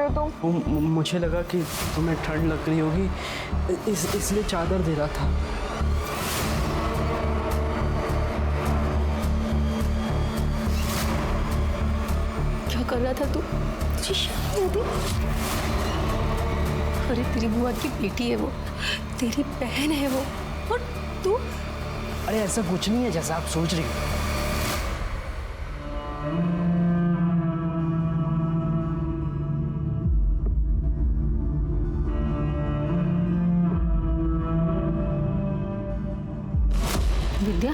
हो तुम? मुझे लगा कि तुम्हें ठंड लग रही होगी, इसलिए चादर दे रहा था। क्या कर रहा था तू? तुझे शर्म नहीं आती? अरे तेरी बुआ की बेटी है वो, तेरी बहन है वो, और तू? अरे ऐसा कुछ नहीं है जैसा आप सोच रही हो। विद्या,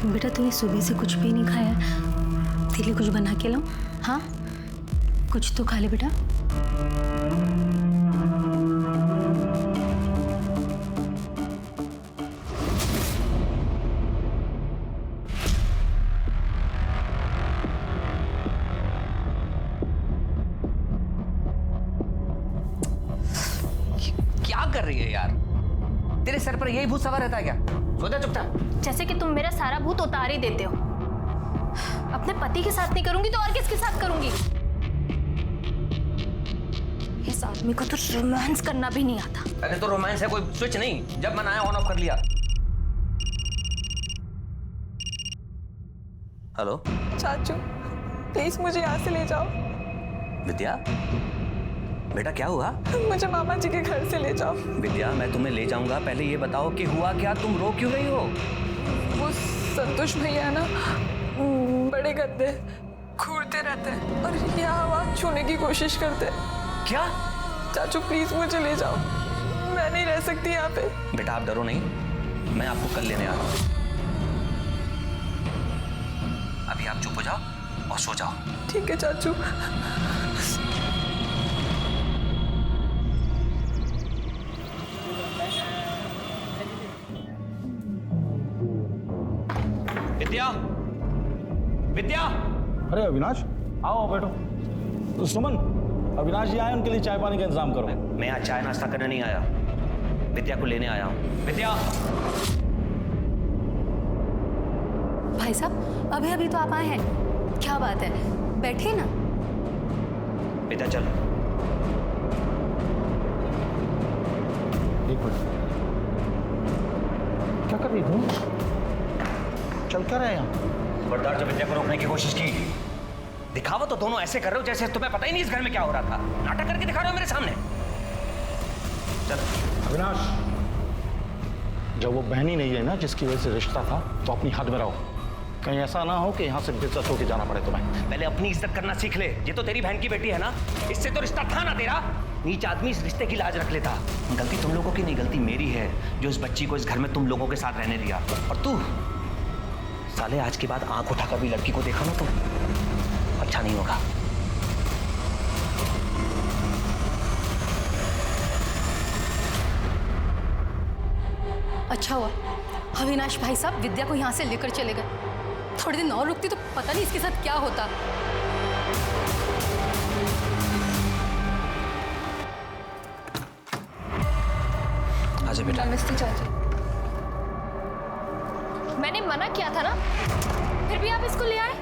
बेटा तूने सुबह से कुछ भी नहीं खाया, तेरे लिए कुछ बना के लाऊं? हाँ, कुछ तो खा ले बेटा। क्या कर रही है यार? तेरे सर पर यही भूत सवार रहता है क्या? सो जा चुपचाप। जैसे कि तुम मेरा सारा भूत उतार ही देते हो। अपने पति के साथ नहीं करूंगी तो और किसके साथ करूंगी? इस आदमी को तो रोमांस करना भी नहीं आता। अरे तो रोमांस है कोई स्विच नहीं, जब मन आया ऑन ऑफ कर लिया। हेलो चाचू प्लीज मुझे यहाँ से ले जाओ। विद्या, बेटा क्या हुआ? मुझे मामा जी के घर से ले जाओ। विद्या मैं तुम्हें ले जाऊंगा, पहले ये बताओ कि हुआ क्या, तुम रो क्यों रही हो? वो संतोष भैया है ना, बड़े गंदे, घूरते रहते हैं और ये हवा छूने की कोशिश करते हैं। क्या? चाचू प्लीज मुझे ले जाओ, मैं नहीं रह सकती यहाँ पे। बेटा आप डरो नहीं, मैं आपको कल लेने आ रहा हूँ। अभी आप चुप हो जाओ और सो जाओ। ठीक है चाचू। विद्या, विद्या! अरे अविनाश, आओ बैठो। तो सुमन, अविनाश जी आए, उनके लिए चाय पानी का इंतजाम करो। मैं आज चाय नाश्ता करने नहीं आया, विद्या को लेने आया हूँ। विद्या! भाई साहब अभी अभी तो आप आए हैं, क्या बात है, बैठिए ना। विद्या चल। एक मिनट, क्या कर रही तुम? चल क्या रहे यहाँ? बरदार जब विद्या को रोकने की कोशिश की, दिखावा तो दोनों ऐसे कर रहे हो जैसे तुम्हें पता ही नहीं इस घर में क्या हो रहा था। नाटक करके दिखा रहे हो मेरे सामने। चल। अविनाश, जब वो बहन ही नहीं है ना जिसकी वजह से रिश्ता था, तो अपनी हद में रहो। कहीं ऐसा ना हो कि यहाँ से बेइज्जत होके जाना पड़े तुम्हें। पहले अपनी इज्जत करना सीख ले। ये तो तेरी बहन की बेटी है ना, इससे तो रिश्ता था ना तेरा। नीच आदमी इस रिश्ते की लाज रख लेता। गलती तुम लोगों की नहीं, गलती मेरी है जो इस बच्ची को इस घर में तुम लोगों के साथ रहने दिया। और तू साले आज के बाद आंख उठाकर भी लड़की को देखा ना तुम, अच्छा नहीं होगा। अच्छा हुआ अविनाश भाई साहब विद्या को यहाँ से लेकर चले गए, थोड़ी दिन और रुकती तो पता नहीं इसके साथ क्या होता। आजा बेटा। नमस्ते चाचा। मैंने मना किया था ना, फिर भी आप इसको ले आए।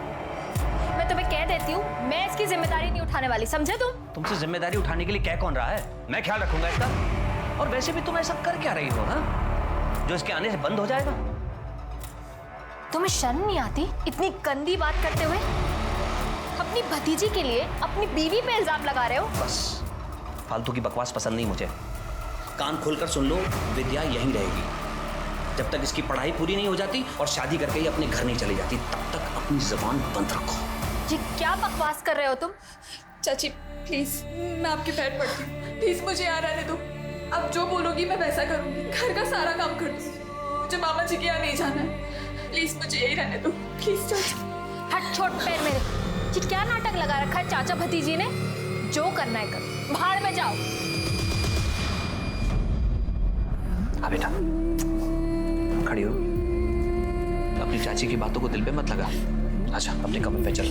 मैं तुम्हें कह देती हूँ, मैं इसकी जिम्मेदारी नहीं उठाने वाली, समझे तुम? तुमसे जिम्मेदारी उठाने के लिए कह कौन रहा है? मैं ख्याल रखूंगा इसका। और वैसे भी तुम ऐसा कर क्या रही हो, हाँ, जो इसके आने से बंद हो जाएगा? तुम्हें शर्म नहीं आती इतनी गंदी बात करते हुए? अपनी भतीजी के लिए अपनी बीवी पे इल्जाम लगा रहे हो। बस फालतू की बकवास पसंद नहीं मुझे। कान खोलकर सुन लो, विद्या यहीं रहेगी जब तक इसकी पढ़ाई पूरी नहीं हो जाती और शादी करके ही अपने घर नहीं चली जाती, तब तक अपनी जुबान बंद रखो। ये क्या बकवास कर रहे हो तुम? चाची प्लीज, मैं आपके पैर पड़ती हूँ, प्लीज मुझे यहाँ रहने दो। अब जो बोलोगी मैं वैसा करूंगी, घर का सारा काम कर दूंगी। मुझे मामा जी के यहाँ नहीं जाना है, प्लीज मुझे यही रहने दो, प्लीज चाचा। हट छोड़ पैर मेरे। ये क्या नाटक लगा रखा है चाचा भतीजी ने? जो करना है कर, भाड़ में जाओ। हाँ बेटा खड़ी हो, अपनी चाची की बातों को दिल पे मत लगा। अच्छा अपने कमरे पे चल।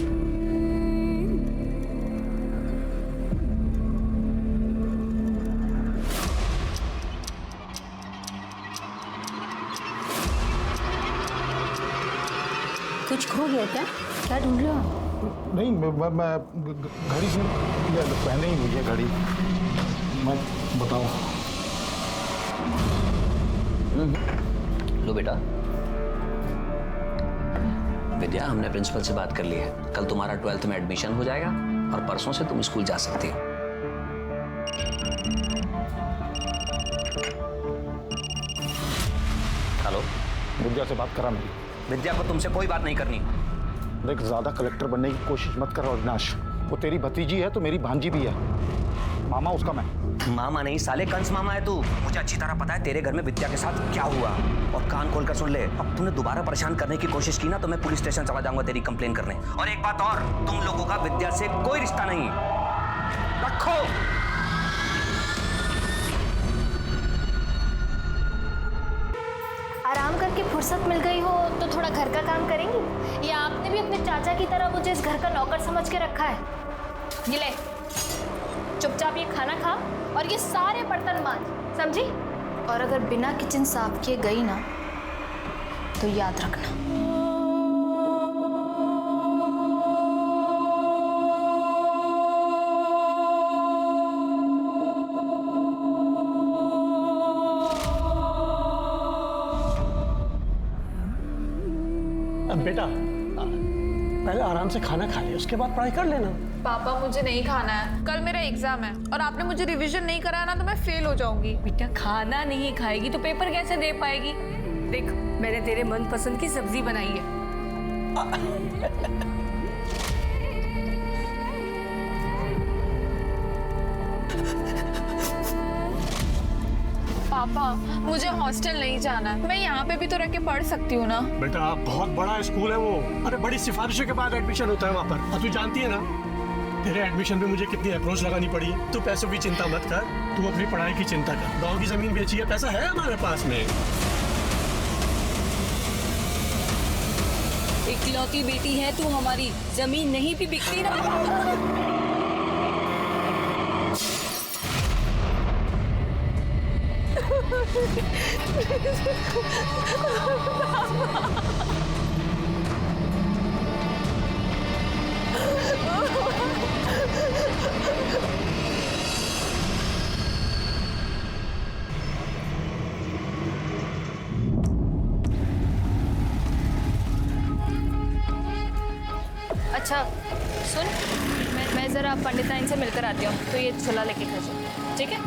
कुछ खो गया क्या? क्या ढूंढ रहे हो? नहीं मैं घड़ी से पहने ही हुई है घड़ी। मैं बताऊं? लो बेटा। विद्या, हमने प्रिंसिपल से बात कर ली है। कल तुम्हारा 12th में एडमिशन हो जाएगा और परसों से तुम स्कूल जा सकती हो। हेलो। विद्या से बात करा मेरी। विद्या को तुमसे कोई बात नहीं करनी। देख, ज्यादा कलेक्टर बनने की कोशिश मत कर अविनाश। वो तेरी भतीजी है तो मेरी भांजी भी है। मामा उसका मैं। मामा नहीं साले, कंस मामा है तू। मुझे अच्छी तरह पता है तेरे घर में विद्या के साथ क्या हुआ। और कान खोलकर सुन ले, अब तुमने दोबारा परेशान करने की कोशिश की ना तो मैं पुलिस स्टेशन चला जाऊंगा तेरी कंप्लेन करने। और एक बात और, तुम लोगों का विद्या से कोई रिश्ता नहीं। रखो। आराम करके फुर्सत मिल गई हो तो थोड़ा घर का काम करेंगी, या आपने भी अपने चाचा की तरह मुझे इस घर का नौकर समझ के रखा है? ये ले, चुपचाप ये खाना खा और ये सारे बर्तन मांज, समझी? और अगर बिना किचन साफ किए गई ना तो याद रखना। अब बेटा पहले आराम से खाना खा ले, उसके बाद पढ़ाई कर लेना। पापा मुझे नहीं खाना है, कल मेरा एग्जाम है और आपने मुझे रिवीजन नहीं कराया ना तो मैं फेल हो जाऊंगी। बेटा खाना नहीं खाएगी तो पेपर कैसे दे पाएगी? देख, मैंने तेरे मनपसंद की सब्जी बनाई है। पापा मुझे हॉस्टल नहीं जाना है, मैं यहाँ पे भी तो रह के पढ़ सकती हूँ ना। बेटा बहुत बड़ा स्कूल है वो। अरे बड़ी सिफारिशों के बाद एडमिशन होता है वहाँ पर। और तू जानती है ना तेरे एडमिशन में मुझे कितनी अप्रोच लगानी पड़ी है। तू पैसों की चिंता मत कर, तू अपनी पढ़ाई की चिंता कर। गाँव की जमीन बेची है, पैसा है हमारे पास में। इकलौती बेटी है तू हमारी, जमीन नहीं भी बिकती ना। अच्छा सुन, मैं जरा पंडिताइन से मिलकर आती हूँ, तो ये छुला लेके खा जाओ, ठीक है?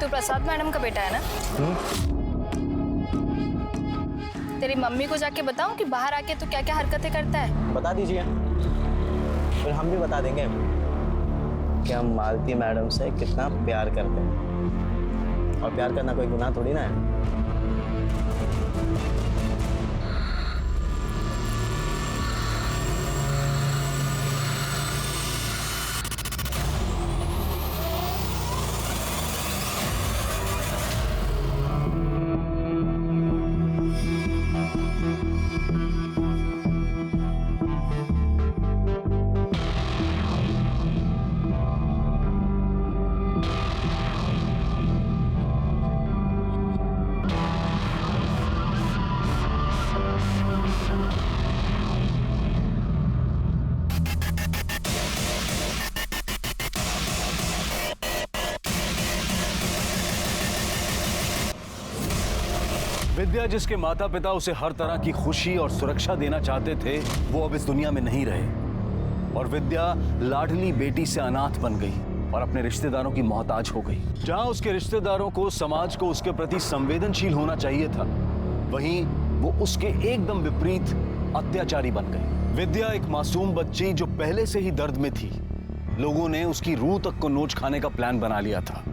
तू प्रसाद मैडम का बेटा है ना? तेरी मम्मी को जाके बताऊं कि बाहर आके तू क्या क्या हरकतें करता है? बता दीजिए, फिर हम भी बता देंगे कि हम मालती मैडम से कितना प्यार करते हैं। और प्यार करना कोई गुनाह थोड़ी ना है। विद्या, जिसके माता पिता उसे हर तरह की खुशी और सुरक्षा देना चाहते थे, वो अब इस दुनिया में नहीं रहे और विद्या लाडली बेटी से अनाथ बन गई और अपने रिश्तेदारों की मोहताज हो गई। जहां उसके रिश्तेदारों को, समाज को उसके प्रति संवेदनशील होना चाहिए था, वहीं वो उसके एकदम विपरीत अत्याचारी बन गई। विद्या एक मासूम बच्ची जो पहले से ही दर्द में थी। लोगों ने उसकी रूह तक को नोच खाने का प्लान बना लिया था।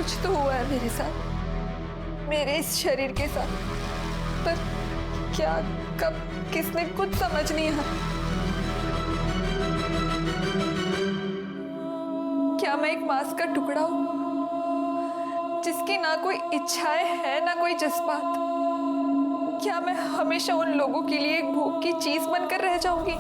कुछ तो हुआ है मेरे साथ, मेरे इस शरीर के साथ, पर क्या, कब, किसने, कुछ समझ नहीं आ। क्या मैं एक मांस का टुकड़ा हूं जिसकी ना कोई इच्छाएं है ना कोई जज्बात? क्या मैं हमेशा उन लोगों के लिए एक भूख की चीज बनकर रह जाऊंगी?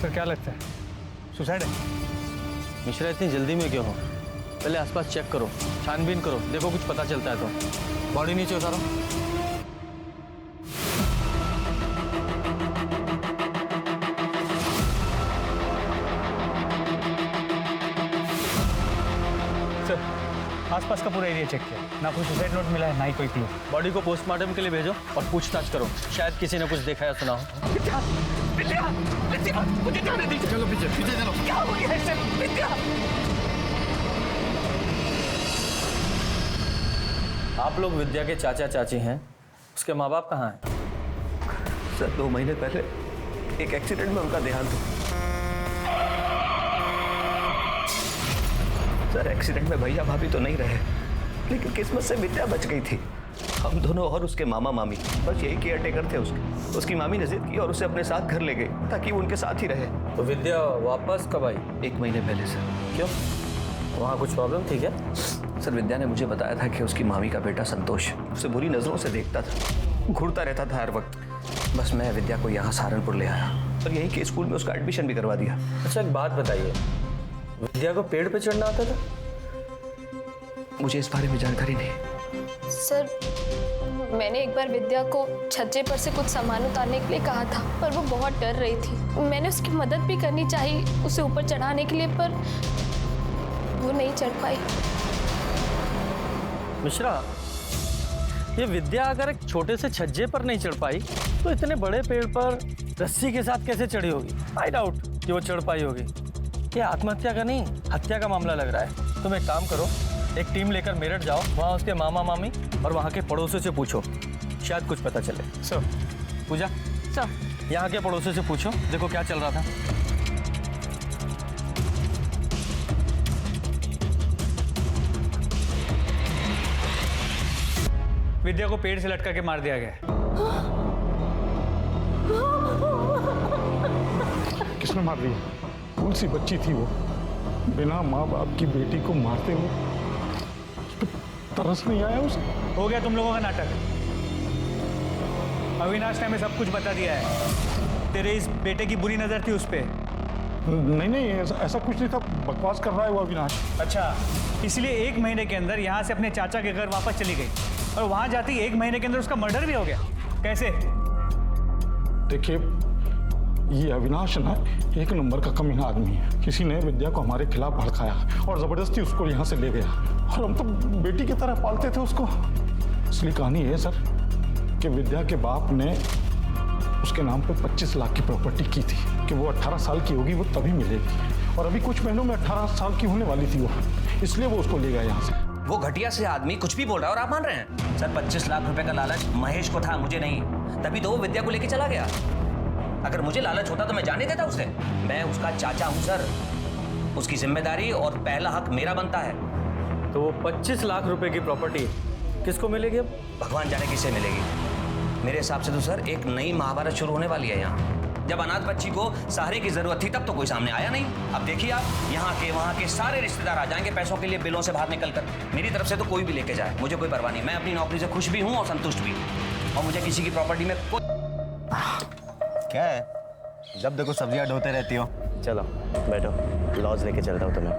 सर क्या लगता है सुसाइड है? मिश्रा इतनी जल्दी में क्यों हो? पहले आसपास चेक करो, छानबीन करो, देखो कुछ पता चलता है तो। बॉडी नीचे उतारो। सर आसपास का पूरा एरिया चेक किया, ना कोई सुसाइड नोट मिला है ना ही कोई क्लू। बॉडी को पोस्टमार्टम के लिए भेजो और पूछताछ करो, शायद किसी ने कुछ देखा या सुना हो। चलो पीछे पीछे चलो। क्या हो गया है विद्या? आप लोग विद्या के चाचा चाची हैं, उसके माँ बाप कहाँ हैं? सर 2 महीने पहले एक एक्सीडेंट में उनका देहांत हुआ। सर एक्सीडेंट में भैया भाभी तो नहीं रहे, लेकिन किस्मत से विद्या बच गई थी। हम दोनों और उसके मामा मामी बस यही केयर टेकर थे उसके। उसकी मामी ने जिद की और उसे अपने साथ घर ले गई ताकि वो उनके साथ ही रहे। तो विद्या वापस कब आई? 1 महीने पहले सर। क्यों, वहाँ कुछ प्रॉब्लम थी क्या? सर विद्या ने मुझे बताया था कि उसकी मामी का बेटा संतोष उसे बुरी नजरों से देखता था, घूरता रहता था हर वक्त। बस मैं विद्या को यहाँ सहारनपुर ले आया और यहीं के स्कूल में उसका एडमिशन भी करवा दिया। अच्छा एक बात बताइए, विद्या को पेड़ पे चढ़ना आता था? मुझे इस बारे में जानकारी नहीं। सर मैंने एक बार विद्या को छज्जे पर से कुछ सामान उतारने के लिए कहा था, पर वो बहुत डर रही थी। मैंने उसकी मदद भी करनी चाहिए उसे ऊपर चढ़ाने के लिए, पर वो नहीं चढ़ पाई। मिश्रा, ये विद्या अगर एक छोटे से छज्जे पर नहीं चढ़ पाई तो इतने बड़े पेड़ पर रस्सी के साथ कैसे चढ़ी होगी? आई डाउट कि वो चढ़ पाई होगी। ये आत्महत्या का नहीं, हत्या का मामला लग रहा है। तुम एक काम करो, एक टीम लेकर मेरठ जाओ, वहाँ उसके मामा मामी और वहाँ के पड़ोसियों से पूछो, शायद कुछ पता चले। सर। पूजा सर। यहाँ के पड़ोसियों से पूछो, देखो क्या चल रहा था। विद्या को पेड़ से लटका के मार दिया गया है। किसने मार दी? कौन सी बच्ची थी वो? बिना माँ बाप की बेटी को मारते हुए उस पे तरस नहीं आया उसे? हो गया तुम लोगों का नाटक। अविनाश ने हमें सब कुछ बता दिया है। तेरे इस बेटे की बुरी नजर थी उस पे। नहीं ऐसा कुछ नहीं था, बकवास कर रहा है वो अविनाश। अच्छा, इसलिए 1 महीने के अंदर यहाँ से अपने चाचा के घर वापस चली गई और वहां जाती 1 महीने के अंदर उसका मर्डर भी हो गया। कैसे? देखिए, ये अविनाश ना 1 नंबर का कमीना आदमी है। किसी ने विद्या को हमारे खिलाफ भड़काया और जबरदस्ती उसको यहाँ से ले गया, और हम तो बेटी की तरह पालते थे उसको। असली कहानी है सर कि विद्या के बाप ने उसके नाम पे 25 लाख की प्रॉपर्टी की थी कि वो 18 साल की होगी वो तभी मिलेगी, और अभी कुछ महीनों में 18 साल की होने वाली थी वो, इसलिए वो उसको ले गया यहाँ से। वो घटिया से आदमी कुछ भी बोल रहा है और आप मान रहे हैं? सर 25 लाख रुपए का लालच महेश को था, मुझे नहीं। तभी तो वो विद्या को लेके चला गया। अगर मुझे लालच होता तो मैं जाने देता उसे। मैं उसका चाचा हूं सर, उसकी जिम्मेदारी और पहला हक मेरा बनता है। तो वो 25 लाख रुपए की प्रॉपर्टी किसको मिलेगी अब? भगवान जाने किसे मिलेगी। मेरे हिसाब से तो सर एक नई महाभारत शुरू होने वाली है यहाँ। जब अनाथ बच्ची को सहारे की जरूरत थी तब तो कोई सामने आया नहीं। अब देखिए आप, यहाँ के वहाँ के सारे रिश्तेदार आ जाएंगे पैसों के लिए, बिलों से बाहर निकल कर। मेरी तरफ से तो कोई भी लेके जाए, मुझे कोई परवाह नहीं। मैं अपनी नौकरी से खुश भी हूँ और संतुष्ट भी, और मुझे किसी की प्रॉपर्टी में कोई। क्या है, जब देखो सब्जियां ढोते रहती हो? चलो बैठो, लॉज लेके चलता हूँ तुम्हें,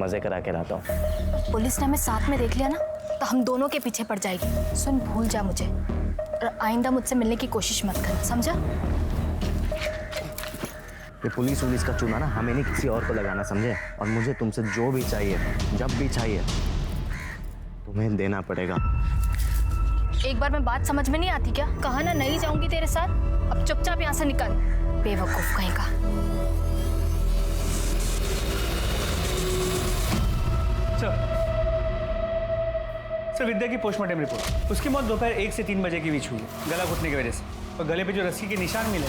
मजे करा के लाता हूँ। पुलिस ने हमें साथ में देख लिया ना तो हम दोनों के पीछे पड़ जाएगी। सुन, भूल जा मुझे और आइंदा मुझसे मिलने की कोशिश मत कर, समझा? ये पुलिस वुलिस का चूना ना हमें नहीं किसी और को लगाना, समझे? और मुझे तुमसे जो भी चाहिए, जब भी चाहिए, तुम्हें देना पड़ेगा। एक बार में बात समझ में नहीं आती क्या? कहा ना नहीं जाऊंगी तेरे साथ, अब चुपचाप यहाँ से निकल, बेवकूफ कहीं का। सर विद्या की पोस्टमार्टम रिपोर्ट, उसकी मौत दोपहर 1 से 3 बजे के बीच हुई है, गला घुटने की वजह से। और गले पे जो रस्सी के निशान मिले,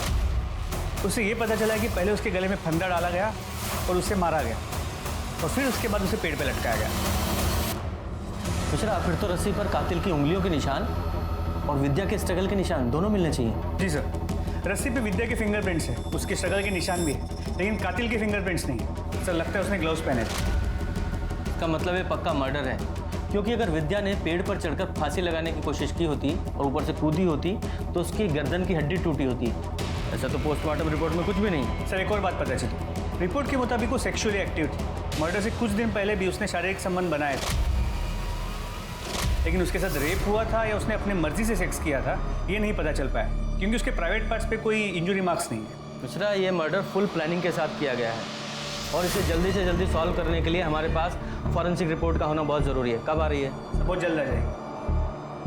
उससे ये पता चला कि पहले उसके गले में फंदा डाला गया और उसे मारा गया, और फिर उसके बाद उसे पेड़ पे लटकाया गया। मिश्रा, फिर तो रस्सी पर कातिल की उंगलियों के निशान और विद्या के स्ट्रगल के निशान दोनों मिलने चाहिए। जी सर, रस्सी पे विद्या के फिंगरप्रिंट्स हैं, उसके स्ट्रगल के निशान भी है, लेकिन कातिल के फिंगरप्रिंट्स नहीं। सर लगता है उसने ग्लव्स पहने थे। इसका मतलब ये पक्का मर्डर है, क्योंकि अगर विद्या ने पेड़ पर चढ़कर फांसी लगाने की कोशिश की होती और ऊपर से कूदी होती तो उसकी गर्दन की हड्डी टूटी होती। ऐसा तो पोस्टमार्टम रिपोर्ट में कुछ भी नहीं। सर एक और बात पता चली, रिपोर्ट के मुताबिक वो सेक्सुअली एक्टिव थी। मर्डर से कुछ दिन पहले भी उसने शारीरिक संबंध बनाए थे, लेकिन उसके साथ रेप हुआ था या उसने अपनी मर्जी से सेक्स किया था ये नहीं पता चल पाया, क्योंकि उसके प्राइवेट पार्ट्स पे कोई इंजुरी मार्क्स नहीं है। दूसरा, ये मर्डर फुल प्लानिंग के साथ किया गया है और इसे जल्दी से जल्दी सॉल्व करने के लिए हमारे पास फॉरेंसिक रिपोर्ट का होना बहुत ज़रूरी है। कब आ रही है? बहुत जल्द आ जाएगी।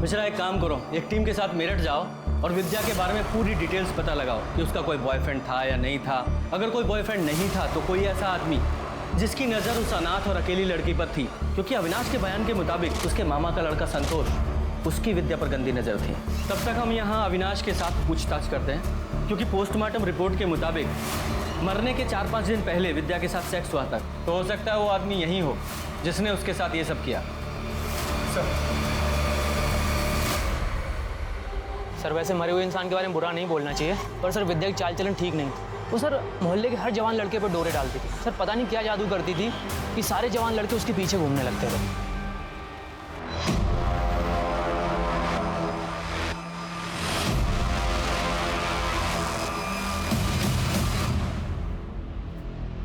मिश्रा, एक काम करो, एक टीम के साथ मेरठ जाओ और विद्या के बारे में पूरी डिटेल्स पता लगाओ कि उसका कोई बॉयफ्रेंड था या नहीं था। अगर कोई बॉयफ्रेंड नहीं था तो कोई ऐसा आदमी जिसकी नज़र उस अनाथ और अकेली लड़की पर थी, क्योंकि अविनाश के बयान के मुताबिक उसके मामा का लड़का संतोष, उसकी विद्या पर गंदी नज़र थी। तब तक हम यहाँ अविनाश के साथ पूछताछ करते हैं, क्योंकि पोस्टमार्टम रिपोर्ट के मुताबिक मरने के 4-5 दिन पहले विद्या के साथ सेक्स हुआ था, तो हो सकता है वो आदमी यही हो जिसने उसके साथ ये सब किया। सर वैसे मरे हुए इंसान के बारे में बुरा नहीं बोलना चाहिए, पर सर विद्या की चाल चलन ठीक नहीं। वो सर मोहल्ले के हर जवान लड़के पर डोरे डालती थी। सर पता नहीं क्या जादू करती थी कि सारे जवान लड़के उसके पीछे घूमने लगते थे।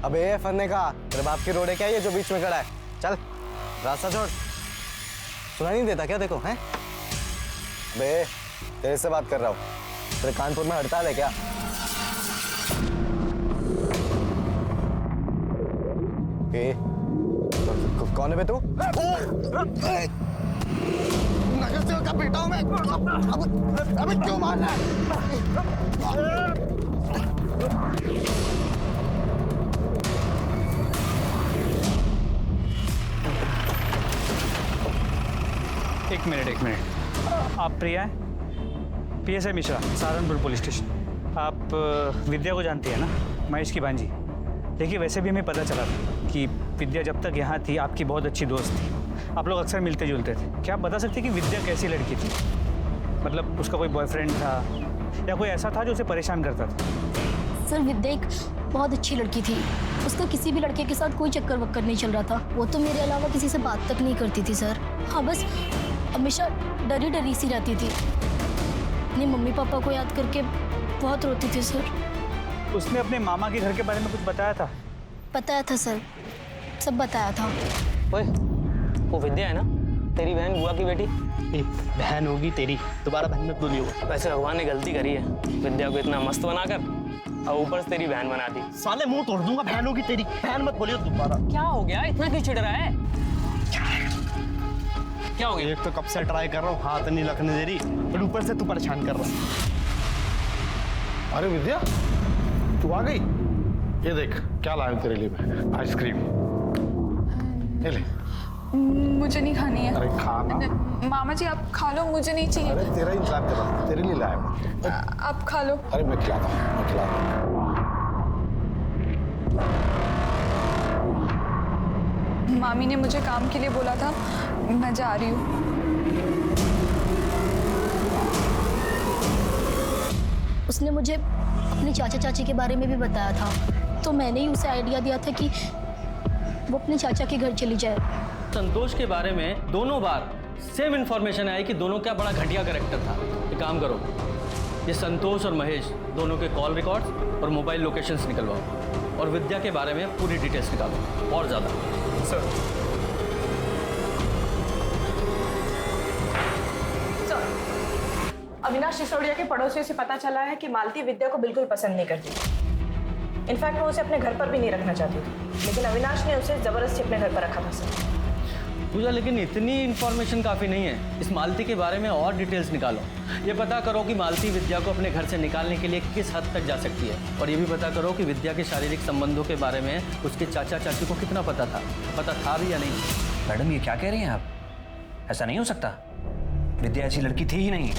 अबे फरने का, तेरे बाप की रोड है क्या ये जो बीच में खड़ा है? चल रास्ता छोड़। सुनाई नहीं देता क्या देखो हैं? बे तेरे से बात कर रहा हूँ। तेरे कानपुर में हड़ताल है क्या? कौन है बे तू? नगर सेवक का बेटा हूँ मैं। अबे क्यों मार रहा है? एक मिनट। आप प्रिया हैं? PSI Mishra, Saharanpur police station. आप विद्या को जानती है ना, महेश की भांजी? देखिए वैसे भी हमें पता चला था कि विद्या जब तक यहाँ थी आपकी बहुत अच्छी दोस्त थी, आप लोग अक्सर मिलते जुलते थे। क्या आप बता सकते कि विद्या कैसी लड़की थी? मतलब उसका कोई बॉयफ्रेंड था या कोई ऐसा था जो उसे परेशान करता था? सर विद्या एक बहुत अच्छी लड़की थी, उसका किसी भी लड़के के साथ कोई चक्कर वक्कर नहीं चल रहा था। वो तो मेरे अलावा किसी से बात तक नहीं करती थी सर। हाँ बस हमेशा डरी डरी सी रहती थी, अपने मम्मी पापा को याद करके बहुत रोती थी सर। उसने अपने मामा के घर के बारे में कुछ बताया था? बताया था सर, सब बताया था। ओए, वो विद्या है ना, तेरी बहन बुआ की बेटी? बहन होगी तेरी, दोबारा बहन मत बोलियो। वैसे भगवान ने गलती करी है, विद्या को इतना मस्त बनाकर और ऊपर से तेरी बहन बना दी। साले मुंह तोड़ दूंगा, बहन होगी तेरी। बहन मत बोलियो दोबारा। क्या हो गया, इतना क्यों चिढ़ रहा है? क्या हो गया? एक तो कब से ट्राई कर रहा हूँ, हाथ नहीं लगने दे रही, और ऊपर से तू परेशान कर रहा है। अरे विद्या, तू आ गई? ये देख क्या लाया हूं तेरे लिए मैं, आइसक्रीम। ये ले। मुझे नहीं खानी है। अरे खाना। मामा जी आप खा लो, मुझे नहीं चाहिए। अरे तेरा इंतजार कर रहा हूं, तेरे लिए लाया मैं। आप खा लो। अरे मैं खिलाता हूं, मैं खिलाता हूं। मामी ने मुझे काम के लिए बोला था, मैं जा रही हूँ। उसने मुझे अपने चाचा चाची के बारे में भी बताया था, तो मैंने ही उसे आइडिया दिया था कि वो अपने चाचा के घर चली जाए। संतोष के बारे में दोनों बार सेम इन्फॉर्मेशन आई कि दोनों का बड़ा घटिया कैरेक्टर था। एक काम करो, ये संतोष और महेश दोनों के कॉल रिकॉर्ड्स और मोबाइल लोकेशंस निकलवाओ और विद्या के बारे में पूरी डिटेल्स निकालो और ज़्यादा। सर अविनाश सिसोदिया के पड़ोसियों से पता चला है कि मालती विद्या को बिल्कुल पसंद नहीं करती। इनफैक्ट मैं उसे अपने घर पर भी नहीं रखना चाहती थी, लेकिन अविनाश ने उसे ज़बरदस्ती अपने घर पर रखा था सर। पूजा, लेकिन इतनी इन्फॉर्मेशन काफ़ी नहीं है। इस मालती के बारे में और डिटेल्स निकालो। ये पता करो कि मालती विद्या को अपने घर से निकालने के लिए किस हद तक जा सकती है, और ये भी पता करो कि विद्या के शारीरिक संबंधों के बारे में उसके चाचा चाची को कितना पता था भी या नहीं। मैडम ये क्या कह रही हैं आप? ऐसा नहीं हो सकता, विद्या ऐसी लड़की थी ही नहीं।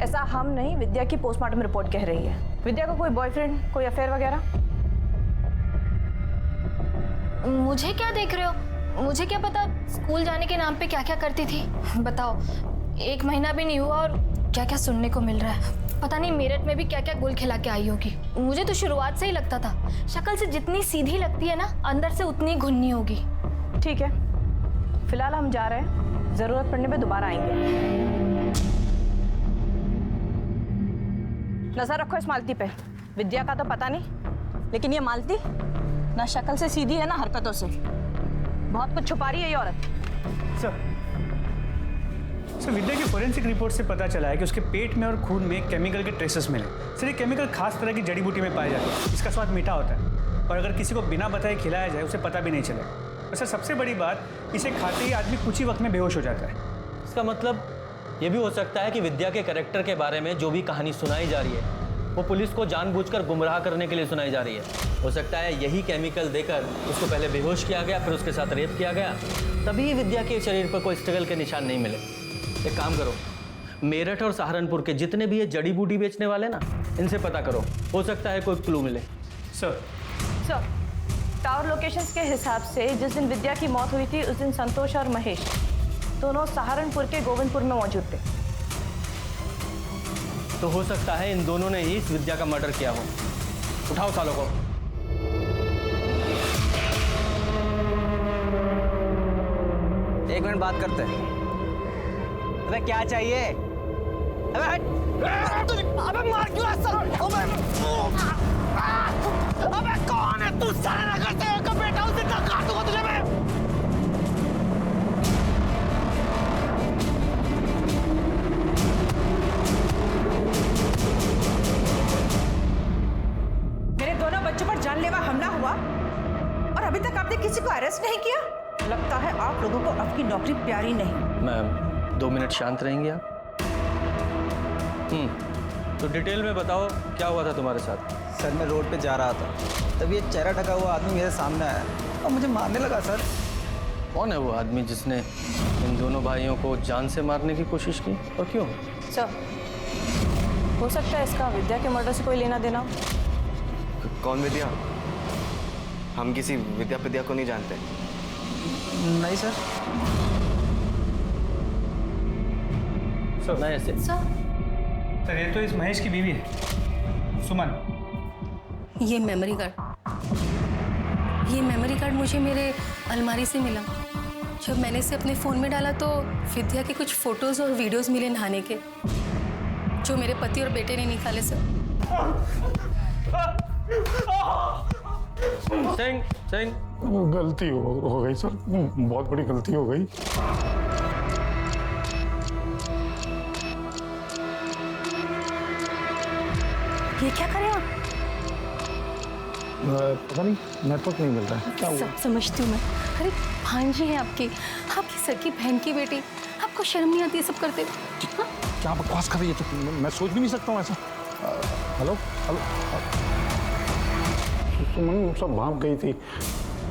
ऐसा हम नहीं, विद्या की पोस्टमार्टम रिपोर्ट कह रही है। विद्या का कोई बॉयफ्रेंड, कोई अफेयर वगैरह? मुझे क्या देख रहे हो? मुझे क्या पता स्कूल जाने के नाम पे क्या क्या करती थी। बताओ, 1 महीना भी नहीं हुआ और क्या क्या सुनने को मिल रहा है। पता नहीं मेरठ में भी क्या क्या गुल खिला के आई होगी। मुझे तो शुरुआत से ही लगता था, शक्ल से जितनी सीधी लगती है ना, अंदर से उतनी घुन्नी होगी। ठीक है, फिलहाल हम जा रहे हैं, जरूरत पड़ने पे दोबारा आएंगे। नजर रखो इस मालती पे। विद्या का तो पता नहीं, लेकिन ये मालती ना शक्ल से सीधी है ना हरकतों से। बहुत कुछ छुपा रही है ये औरत। सर विद्या की फोरेंसिक रिपोर्ट से पता चला है कि उसके पेट में और खून में केमिकल के ट्रेसेस मिले। सर ये केमिकल खास तरह की जड़ी बूटी में पाए जाते हैं। इसका स्वाद मीठा होता है और अगर किसी को बिना बताए खिलाया जाए उसे पता भी नहीं चलेगा। और सर सबसे बड़ी बात, इसे खाते ही आदमी कुछ ही वक्त में बेहोश हो जाता है। इसका मतलब ये भी हो सकता है कि विद्या के कैरेक्टर के बारे में जो भी कहानी सुनाई जा रही है वो पुलिस को जानबूझकर गुमराह करने के लिए सुनाई जा रही है। हो सकता है यही केमिकल देकर उसको पहले बेहोश किया गया, फिर उसके साथ रेप किया गया, तभी विद्या के शरीर पर कोई स्ट्रगल के निशान नहीं मिले। एक काम करो, मेरठ और सहारनपुर के जितने भी ये जड़ी बूटी बेचने वाले ना, इनसे पता करो, हो सकता है कोई क्लू मिले। सर टावर लोकेशंस के हिसाब से जिस दिन विद्या की मौत हुई थी उस दिन संतोष और महेश दोनों सहारनपुर के गोविंदपुर में मौजूद थे। तो हो सकता है इन दोनों ने ही इस विद्या का मर्डर किया हो। उठाओ सालों को। एक मिनट बात करते हैं। अबे क्या चाहिए? अबे अबे मार क्यों सर? अबे कौन है तू? सारे नगर से का बेटा उसे काट दूंगा तुझे मैं। मेरे दोनों बच्चों पर जानलेवा हमला हुआ और अभी तक आपने किसी को अरेस्ट नहीं किया। लगता है आप लोगों को आपकी नौकरी प्यारी नहीं। मैम 2 मिनट शांत रहेंगे आप? तो डिटेल में बताओ क्या हुआ था तुम्हारे साथ? सर मैं रोड पे जा रहा था, तभी एक चेहरा ढका हुआ आदमी मेरे सामने आया और मुझे मारने लगा। सर कौन है वो आदमी जिसने इन दोनों भाइयों को जान से मारने की कोशिश की, और क्यों? सर हो सकता है इसका विद्या के मर्डर से कोई लेना देना हो। कौन विद्या? हम किसी विद्या को नहीं जानते। नहीं सर। सर नहीं ऐसे। सर ये तो इस महेश की बीवी है, सुमन। ये मेमोरी कार्ड मुझे मेरे अलमारी से मिला। जब मैंने इसे अपने फ़ोन में डाला तो विद्या के कुछ फोटोज़ और वीडियोज़ मिले नहाने के, जो मेरे पति और बेटे ने निकाले। सर सिंह गलती हो गई सर, बहुत बड़ी गलती हो गई। ये क्या करें आप? पता नहीं, नेटवर्क नहीं मिल रहा है। क्या हुआ? सब समझती हूँ मैं। अरे भांजी है आपकी सगी बहन की बेटी, आपको शर्म नहीं आती है सब करते? हाँ? क्या बकवास कर रही है? तो मैं सोच भी नहीं सकता हूँ ऐसा। हेलो सुमन सब भाग गई थी,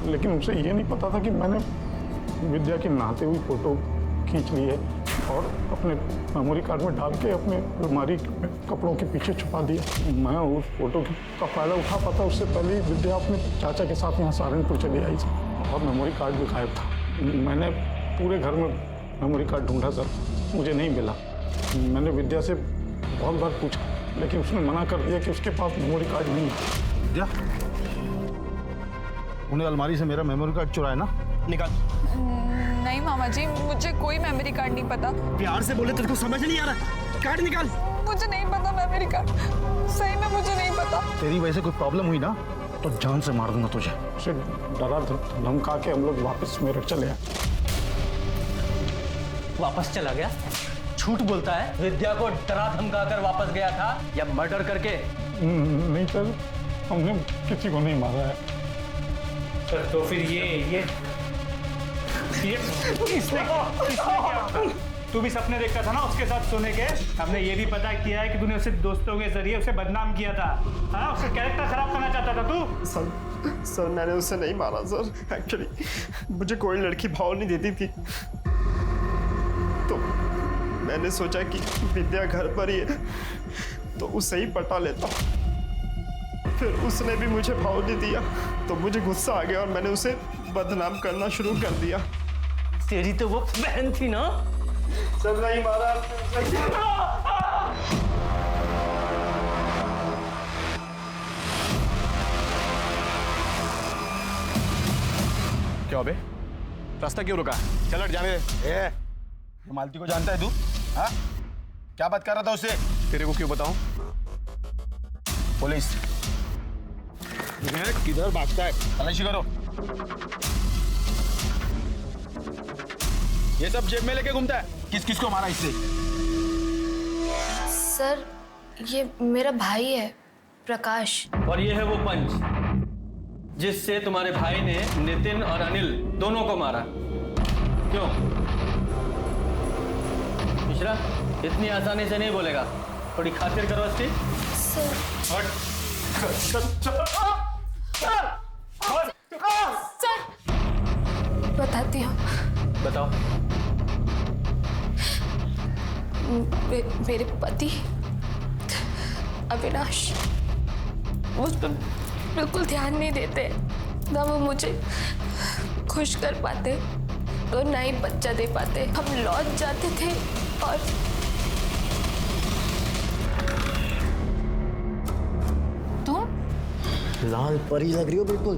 लेकिन उसे ये नहीं पता था कि मैंने विद्या की नहाते हुई फोटो खींच ली है और अपने मेमोरी कार्ड में डाल के अपने अलमारी में कपड़ों के पीछे छुपा दिया। मैं उस फोटो का फायदा उठा पाता उससे पहले विद्या अपने चाचा के साथ यहाँ सहारनपुर चली आई और मेमोरी कार्ड भी गायब था। मैंने पूरे घर में मेमोरी कार्ड ढूंढा सर, मुझे नहीं मिला। मैंने विद्या से बहुत बार पूछा, लेकिन उसने मना कर दिया कि उसके पास मेमोरी कार्ड नहीं है। विद्या, उन्हें अलमारी से मेरा मेमोरी कार्ड चुराया ना? निकाल। नहीं मामा जी, मुझे कोई मेमोरी कार्ड नहीं पता। प्यार से बोले, तेरे को समझ नहीं आ रहा? कार्ड निकाल। मुझे नहीं पता मेमोरी कार्ड, सही में मुझे नहीं पता। तेरी वजह से कोई प्रॉब्लम हुई ना तो जान से मार दूंगा तुझे। उसे डरा धमका के हम लोग वापस मेरठ चले आए। वापस चला गया? झूठ बोलता है। विद्या को डरा धमका कर वापस गया था या मर्डर करके? नहीं सर, हमने किसी को नहीं मारा है। तो फिर ये इसने क्या? तू भी सपने देखता था ना उसके साथ सोने के। हमने ये भी पता किया है कि तूने उसे दोस्तों के जरिए उसे बदनाम किया था। हाँ, उसका कैरेक्टर खराब करना चाहता था तू। सर मैंने उसे नहीं मारा सर। एक्चुअली मुझे कोई लड़की भाव नहीं देती थी, तो मैंने सोचा कि विद्या घर पर ही है तो उसे ही पटा लेता। फिर उसने भी मुझे भाव नहीं दिया तो मुझे गुस्सा आ गया और मैंने उसे बदनाम करना शुरू कर दिया। तेरी तो वो बहन थी ना। सब नहीं मारा। क्या बे, रास्ता क्यों रुका? चल हट, जाने दे। ये मालती को जानता है तू? हाँ, क्या बात कर रहा था उससे? तेरे को क्यों बताऊं? पुलिस किधर भागता है? तलाशी करो। ये सब जेब में लेके घूमता है। किस किस को मारा इससे? सर ये मेरा भाई है प्रकाश। और ये है वो पंच जिससे तुम्हारे भाई ने नितिन और अनिल दोनों को मारा। क्यों मिश्रा, इतनी आसानी से नहीं बोलेगा, थोड़ी खातिर करो इसकी। सर बताती हूँ। बताओ। मेरे पति अविनाश मुझ पर बिल्कुल ध्यान नहीं देते, ना वो मुझे खुश कर पाते और ना ही बच्चा दे पाते। हम लौट जाते थे और तुम लाल परी लग रही हो बिल्कुल।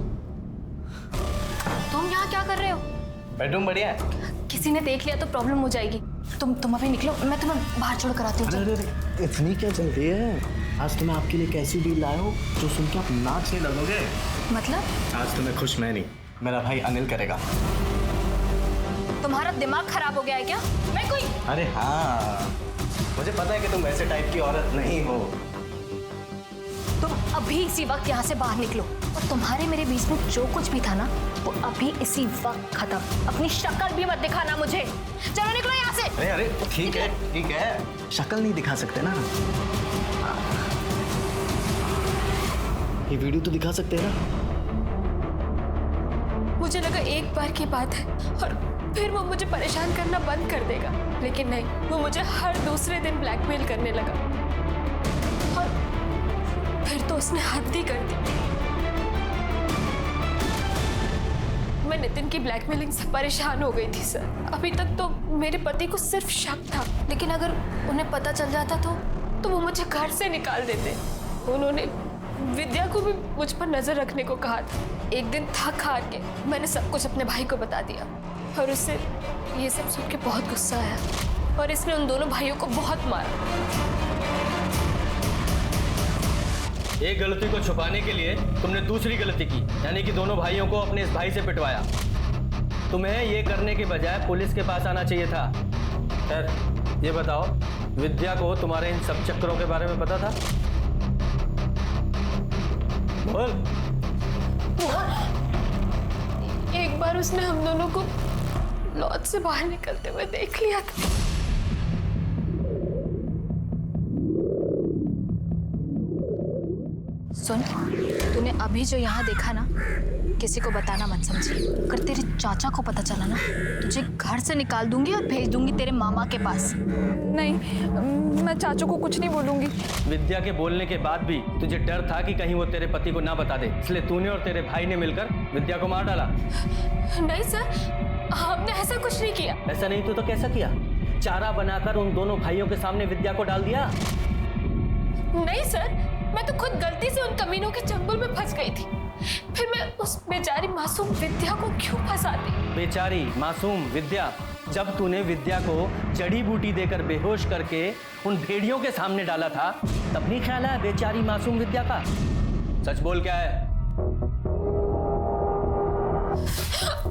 तुम यहाँ क्या कर रहे हो? बेडरूम बढ़िया है। किसी ने देख लिया तो प्रॉब्लम हो जाएगी। तुम अभी निकलो, मैं तुम्हें बाहर छोड़ कर आती हूँ। अरे इतनी क्या जल्दी है? आज तो मैं आपके लिए कैसी डील लाया हूँ जो सुन के आप नाक से लगोगे। मतलब आज तुम्हें खुश मैं नहीं, मेरा भाई अनिल करेगा। तुम्हारा दिमाग खराब हो गया है क्या? मैं कोई अरे हाँ, मुझे पता है कि तुम वैसे टाइप की औरत नहीं हो। तुम अभी इसी वक्त यहाँ से बाहर निकलो और तुम्हारे मेरे बीच में जो कुछ भी था ना वो अभी इसी वक्त खत्म। अपनी शक्ल भी मत दिखाना मुझे। चलो निकलो यहाँ से। अरे अरे ठीक है, शक्ल नहीं दिखा सकते ना। ये वीडियो तो दिखा सकते हैं ना। मुझे लगा एक बार की बात है और फिर वो मुझे परेशान करना बंद कर देगा, लेकिन नहीं, वो मुझे हर दूसरे दिन ब्लैकमेल करने लगा और फिर तो उसने हद ही कर दी। मैं नितिन की ब्लैकमेलिंग से परेशान हो गई थी सर। अभी तक तो मेरे पति को सिर्फ शक था, लेकिन अगर उन्हें पता चल जाता तो वो मुझे घर से निकाल देते। उन्होंने विद्या को भी मुझ पर नजर रखने को कहा था। एक दिन थक हार के मैंने सब कुछ अपने भाई को बता दिया और उससे ये सब सुन के बहुत गुस्सा आया और इसने उन दोनों भाइयों को बहुत मारा। एक गलती को छुपाने के लिए तुमने दूसरी गलती की, यानी कि दोनों भाइयों को अपने इस भाई से पिटवाया। तुम्हें ये करने के बजाय पुलिस के पास आना चाहिए था। खैर ये बताओ, विद्या को तुम्हारे इन सब चक्करों के बारे में पता था? बोल। एक बार उसने हम दोनों को लॉज से बाहर निकलते हुए देख लिया था। सुन, तूने अभी जो यहाँ देखा ना, किसी को बताना मत समझी। अगर तेरे चाचा को पता चला ना, तुझे घर से निकाल दूंगी और भेज दूंगी तेरे मामा के पास। नहीं, मैं चाचू को कुछ नहीं बोलूंगी। विद्या के बोलने के बाद भी तुझे डर था कि कहीं वो तेरे पति को ना बता दे, इसलिए तूने और तेरे भाई ने मिलकर विद्या को मार डाला। नहीं सर, हमने ऐसा कुछ नहीं किया। ऐसा नहीं तो कैसा किया? चारा बनाकर उन दोनों भाइयों के सामने विद्या को डाल दिया। नहीं सर, मैं तो खुद गलती से उन कमीनों के चंगुल में फंस गई थी। फिर मैं उस बेचारी मासूम विद्या को क्यों फंसाती? बेचारी मासूम विद्या? जब तूने विद्या को जड़ी बूटी देकर बेहोश करके उन भेड़ियों के सामने डाला था, तब नहीं ख्याल आया बेचारी मासूम विद्या का? सच बोल, क्या है?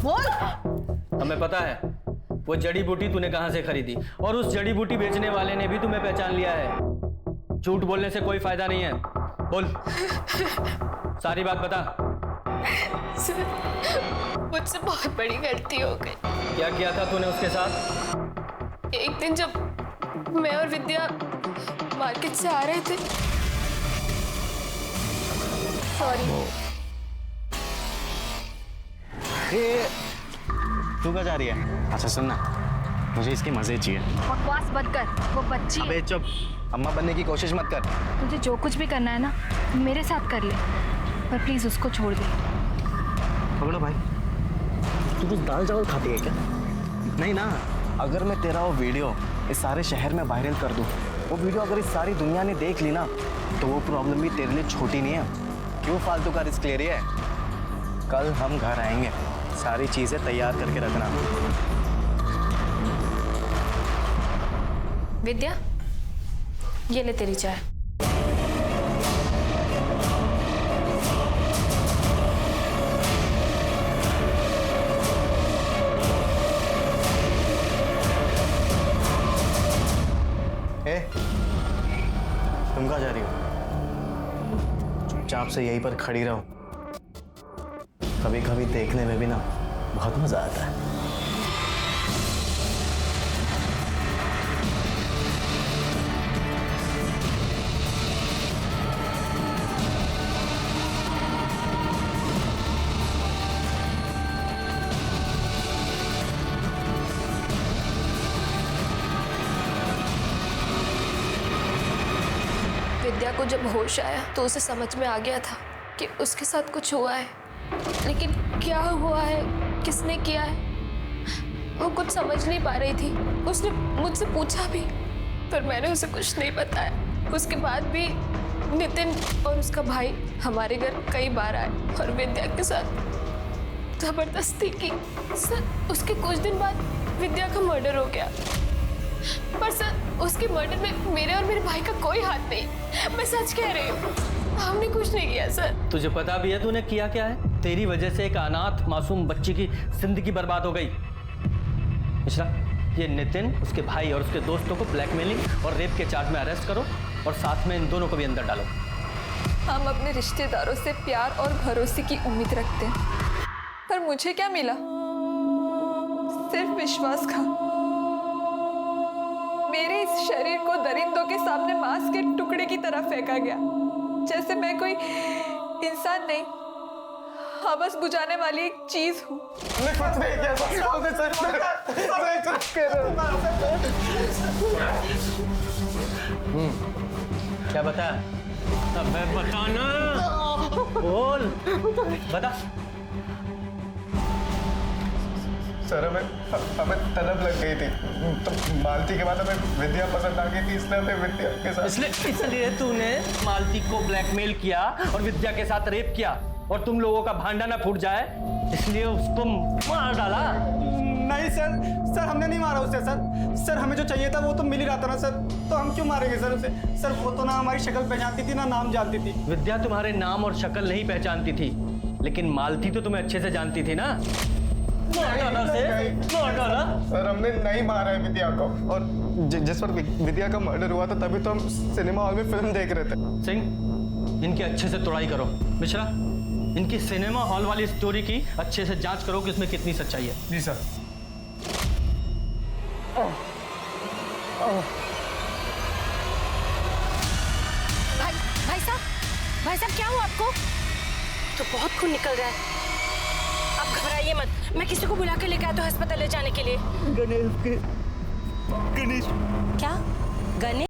बोल। हमें पता है वो जड़ी बूटी तूने कहां से खरीदी, और उस जड़ी बूटी बेचने वाले ने भी तुम्हें पहचान लिया है। झूठ बोलने से कोई फायदा नहीं है, बोल। सारी बात बता। सर, मुझसे बहुत बड़ी गलती हो गई। क्या किया था तूने उसके साथ? एक दिन जब मैं और विद्या मार्केट से आ रहे थे। सॉरी। ये तू कहाँ जा रही है? अच्छा सुनना, मुझे इसके मजे चाहिए। बकवास मत कर, वो बच्ची है। अबे चुप, अम्मा बनने की कोशिश मत कर। तुझे जो कुछ भी करना है ना मेरे साथ कर ले, पर प्लीज उसको छोड़ दे। पकड़ो भाई। तू कुछ दाल चावल खाती है क्या? नहीं ना, अगर मैं तेरा वो वीडियो इस सारे शहर में वायरल कर दूं, वो वीडियो अगर इस सारी दुनिया ने देख ली ना, तो वो प्रॉब्लम भी तेरे लिए छोटी नहीं है। क्यों फालतू का रिस्क ले रही है? कल हम घर आएंगे, सारी चीजें तैयार करके रखना। विद्या, ये ले तेरी चाय। ए, तुम कहाँ जा रही हो? चुपचाप से यहीं पर खड़ी रहो। कभी कभी देखने में भी ना बहुत मजा आता है। विद्या को जब होश आया तो उसे समझ में आ गया था कि उसके साथ कुछ हुआ है, लेकिन क्या हुआ है, किसने किया है, वो कुछ समझ नहीं पा रही थी। उसने मुझसे पूछा भी, पर मैंने उसे कुछ नहीं बताया। उसके बाद भी नितिन और उसका भाई हमारे घर कई बार आए और विद्या के साथ जबरदस्ती की। सर, उसके कुछ दिन बाद विद्या का मर्डर हो गया, पर सर उसके मर्डर में मेरे और मेरे भाई का कोई हाथ नहीं। मैं सच कह रही हूँ, हमने कुछ नहीं किया सर। तुझे पता भी है तूने किया क्या है? तेरी वजह से एक अनाथ मासूम बच्ची की जिंदगी बर्बाद हो गई। मिश्रा, ये नितिन, उसके भाई और उसके दोस्तों को ब्लैकमेलिंग और रेप के चार्ज में अरेस्ट करो और साथ में इन दोनों को भी अंदर डालो। हम अपने रिश्तेदारों से प्यार और भरोसे की उम्मीद रखते हैं, पर मुझे क्या मिला? सिर्फ विश्वासघात। मेरे इस शरीर को दरिंदों के सामने मांस के टुकड़े की तरह फेंका गया, जैसे मैं कोई इंसान नहीं, हवस बुझाने वाली एक चीज हूँ। क्या बता? अबे बताना, बोल, बता। सर हमें तलब लग गई थी, तो मालती के बाद हमें विद्या पसंद आ गई थी, इसलिए हमें विद्या के साथ। इसलिए तूने मालती को ब्लैकमेल किया और विद्या के साथ रेप किया, और तुम लोगों का भांडा ना फूट जाए इसलिए उसको मार डाला। नहीं सर, हमने नहीं मारा उसे सर। हमें जो चाहिए था वो तो मिल ही रहा था ना सर, तो हम क्यों मारेंगे सर उसे? सर वो तो ना हमारी शक्ल पहचानती थी ना नाम जानती थी। विद्या तुम्हारे नाम और शक्ल नहीं पहचानती थी, लेकिन मालती तो तुम्हें अच्छे से जानती थी ना। मार डाला। सर हमने नहीं मारा है विद्या को, और जिस पर विद्या का मर्डर हुआ था तभी तो हम सिनेमा हॉल में फिल्म देख रहे थे। सिंह, इनकी अच्छे से तोड़ाई करो। मिश्रा, इनकी सिनेमा हॉल वाली स्टोरी की अच्छे से जांच करो कि इसमें कितनी सच्चाई है। जी सर। भाई साहब क्या हुआ आपको? तो बहुत खून निकल रहा है। आप घबराइए मत, मैं किसी को बुला के लेके आता हूँ अस्पताल ले जाने के लिए। गणेश। क्या? गणेश?